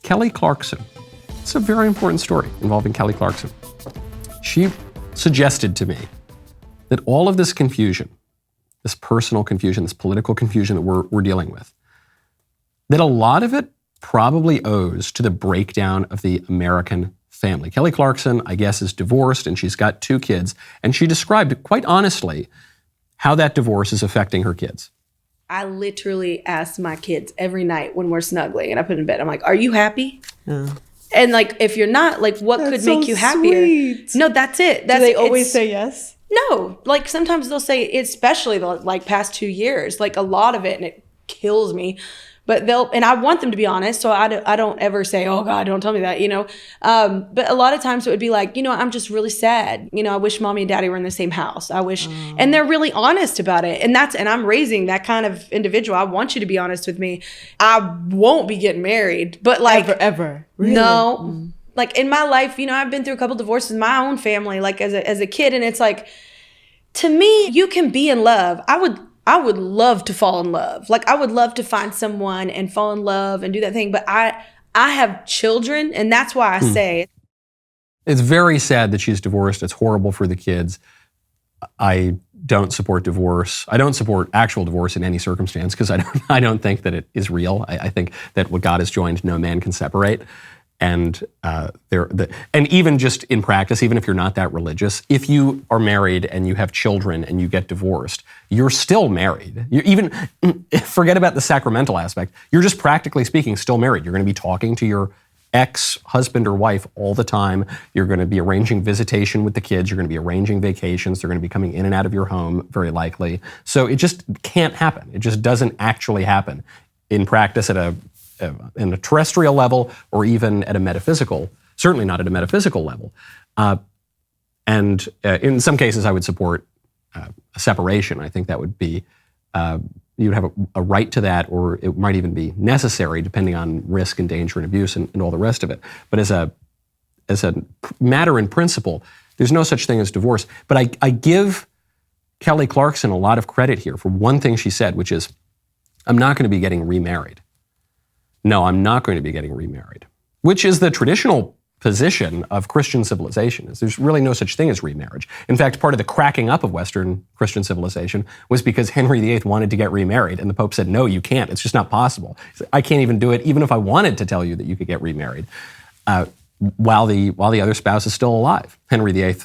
Kelly Clarkson. It's a very important story involving Kelly Clarkson. She suggested to me that all of this confusion, this personal confusion, this political confusion that we're dealing with, that a lot of it probably owes to the breakdown of the American family. Kelly Clarkson, I guess, is divorced and she's got 2 kids. And she described quite honestly how that divorce is affecting her kids. I literally ask my kids every night when we're snuggling and I put in bed, I'm like, are you happy? And like, if you're not, like, what could make you happier? Sweet. No, that's it. Do they always say yes? No, like sometimes they'll say, especially the like past 2 years, like a lot of it, and it kills me. But and I want them to be honest, so I don't ever say, oh God, don't tell me that, you know. But a lot of times it would be like, you know, I'm just really sad. You know, I wish mommy and daddy were in the same house. I wish, and they're really honest about it. And I'm raising that kind of individual. I want you to be honest with me. I won't be getting married, but like ever. Really? No. Like in my life, you know, I've been through a couple divorces in my own family, like as a kid. And it's like, to me, you can be in love. I would love to fall in love. Like I would love to find someone and fall in love and do that thing. But I have children, and that's why I say. It's very sad that she's divorced. It's horrible for the kids. I don't support divorce. I don't support actual divorce in any circumstance because I don't think that it is real. I think that what God has joined, no man can separate. And and even just in practice, even if you're not that religious, if you are married and you have children and you get divorced, you're still married. You even forget about the sacramental aspect. You're just practically speaking still married. You're going to be talking to your ex-husband or wife all the time. You're going to be arranging visitation with the kids. You're going to be arranging vacations. They're going to be coming in and out of your home, very likely. So it just can't happen. It just doesn't actually happen in practice in a terrestrial level or even at a metaphysical, certainly not at a metaphysical level. And in some cases, I would support a separation. I think that would be, you would have a right to that, or it might even be necessary depending on risk and danger and abuse and all the rest of it. But as a matter in principle, there's no such thing as divorce. But I give Kelly Clarkson a lot of credit here for one thing she said, which is, I'm not going to be getting remarried. No, I'm not going to be getting remarried, which is the traditional position of Christian civilization. There's really no such thing as remarriage. In fact, part of the cracking up of Western Christian civilization was because Henry VIII wanted to get remarried, and the Pope said, no, you can't. It's just not possible. I can't even do it, even if I wanted to tell you that you could get remarried, while the other spouse is still alive. Henry VIII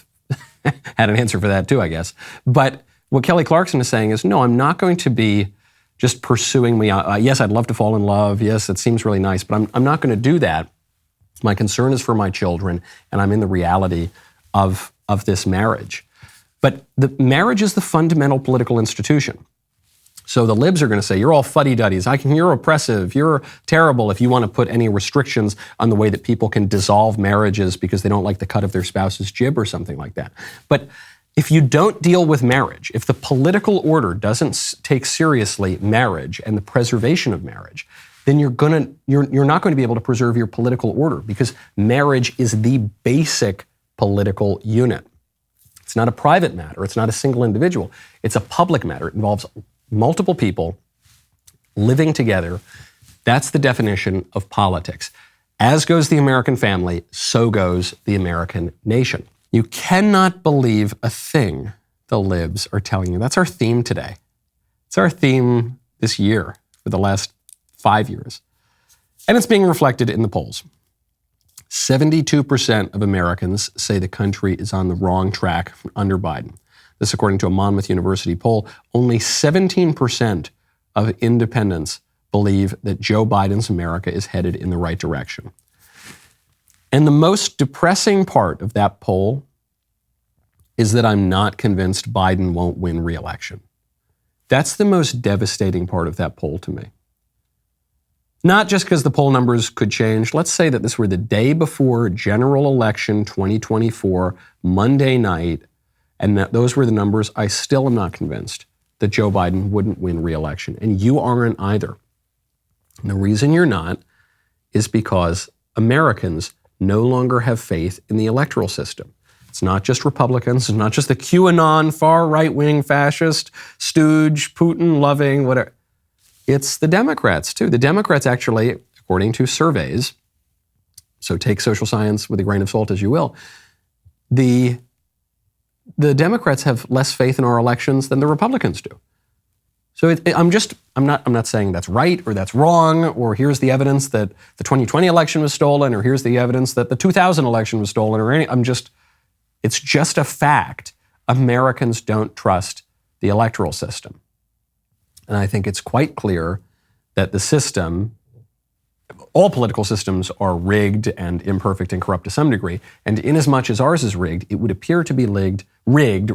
had an answer for that too, I guess. But what Kelly Clarkson is saying is, no, I'm not going to be just pursuing me. Yes, I'd love to fall in love. Yes, it seems really nice, but I'm not going to do that. My concern is for my children, and I'm in the reality of this marriage. But the marriage is the fundamental political institution. So the libs are going to say, you're all fuddy-duddies. You're oppressive. You're terrible if you want to put any restrictions on the way that people can dissolve marriages because they don't like the cut of their spouse's jib or something like that. But if you don't deal with marriage, if the political order doesn't take seriously marriage and the preservation of marriage, then you're not going to be able to preserve your political order, because marriage is the basic political unit. It's not a private matter. It's not a single individual. It's a public matter. It involves multiple people living together. That's the definition of politics. As goes the American family, so goes the American nation. You cannot believe a thing the libs are telling you. That's our theme today. It's our theme this year for the last 5 years. And it's being reflected in the polls. 72% of Americans say the country is on the wrong track under Biden. This, according to a Monmouth University poll. Only 17% of independents believe that Joe Biden's America is headed in the right direction. And the most depressing part of that poll is that I'm not convinced Biden won't win re-election. That's the most devastating part of that poll to me. Not just because the poll numbers could change. Let's say that this were the day before general election 2024, Monday night, and that those were the numbers. I still am not convinced that Joe Biden wouldn't win re-election. And you aren't either. And the reason you're not is because Americans no longer have faith in the electoral system. It's not just Republicans. It's not just the QAnon, far right-wing, fascist, stooge, Putin-loving, whatever. It's the Democrats, too. The Democrats actually, according to surveys, So take social science with a grain of salt as you will. The Democrats have less faith in our elections than the Republicans do. So I'm not saying that's right or that's wrong, or here's the evidence that the 2020 election was stolen, or here's the evidence that the 2000 election was stolen, or it's just a fact. Americans don't trust the electoral system. And I think it's quite clear that the system, all political systems are rigged and imperfect and corrupt to some degree. And inasmuch as ours is rigged, it would appear to be rigged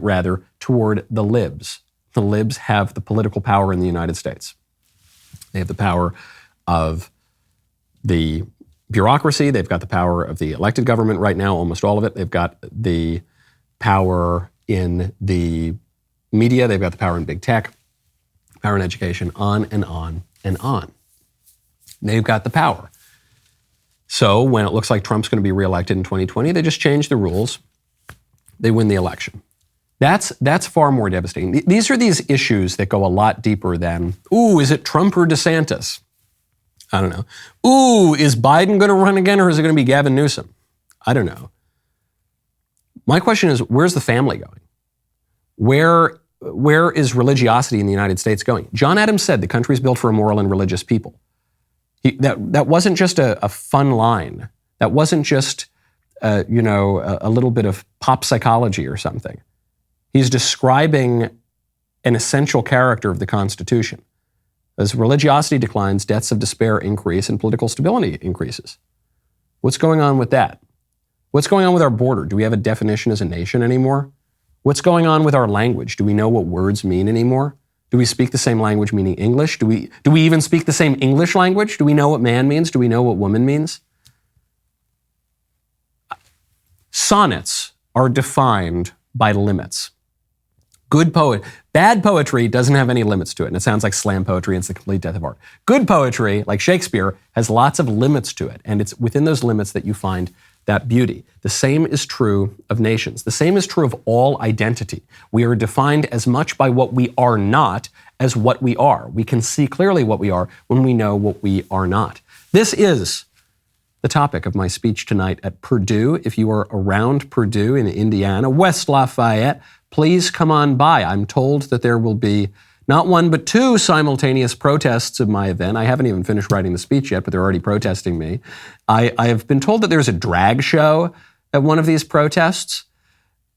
toward the libs. The libs have the political power in the United States. They have the power of the bureaucracy. They've got the power of the elected government right now, almost all of it. They've got the power in the media. They've got the power in big tech, power in education, on and on and on. They've got the power. So when it looks like Trump's going to be reelected in 2020, they just change the rules. They win the election. That's far more devastating. These are these issues that go a lot deeper than, is it Trump or DeSantis? I don't know. Is Biden going to run again, or is it going to be Gavin Newsom? I don't know. My question is, where's the family going? Where is religiosity in the United States going? John Adams said the country is built for a moral and religious people. That wasn't just a fun line. That wasn't just a little bit of pop psychology or something. He's describing an essential character of the Constitution. As religiosity declines, deaths of despair increase and political stability increases. What's going on with that? What's going on with our border? Do we have a definition as a nation anymore? What's going on with our language? Do we know what words mean anymore? Do we speak the same language meaning English? Do we even speak the same English language? Do we know what man means? Do we know what woman means? Sonnets are defined by limits. Bad poetry doesn't have any limits to it, and it sounds like slam poetry and it's the complete death of art. Good poetry, like Shakespeare, has lots of limits to it, and it's within those limits that you find that beauty. The same is true of nations. The same is true of all identity. We are defined as much by what we are not as what we are. We can see clearly what we are when we know what we are not. This is the topic of my speech tonight at Purdue. If you are around Purdue in Indiana, West Lafayette, please come on by. I'm told that there will be not one, but two simultaneous protests of my event. I haven't even finished writing the speech yet, but they're already protesting me. I have been told that there's a drag show at one of these protests,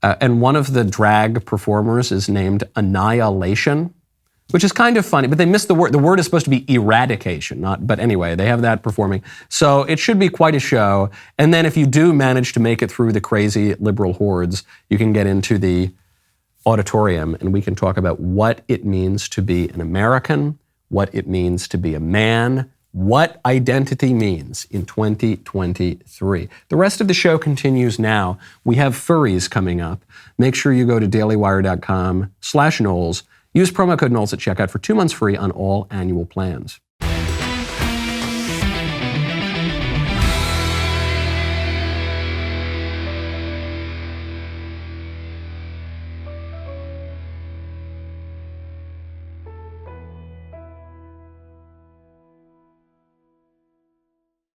and one of the drag performers is named Annihilation, which is kind of funny, but they missed the word. The word is supposed to be eradication, but anyway, they have that performing. So it should be quite a show. And then if you do manage to make it through the crazy liberal hordes, you can get into the auditorium, and we can talk about what it means to be an American, what it means to be a man, what identity means in 2023. The rest of the show continues now. We have furries coming up. Make sure you go to dailywire.com/Knowles. Use promo code Knowles at checkout for 2 months free on all annual plans.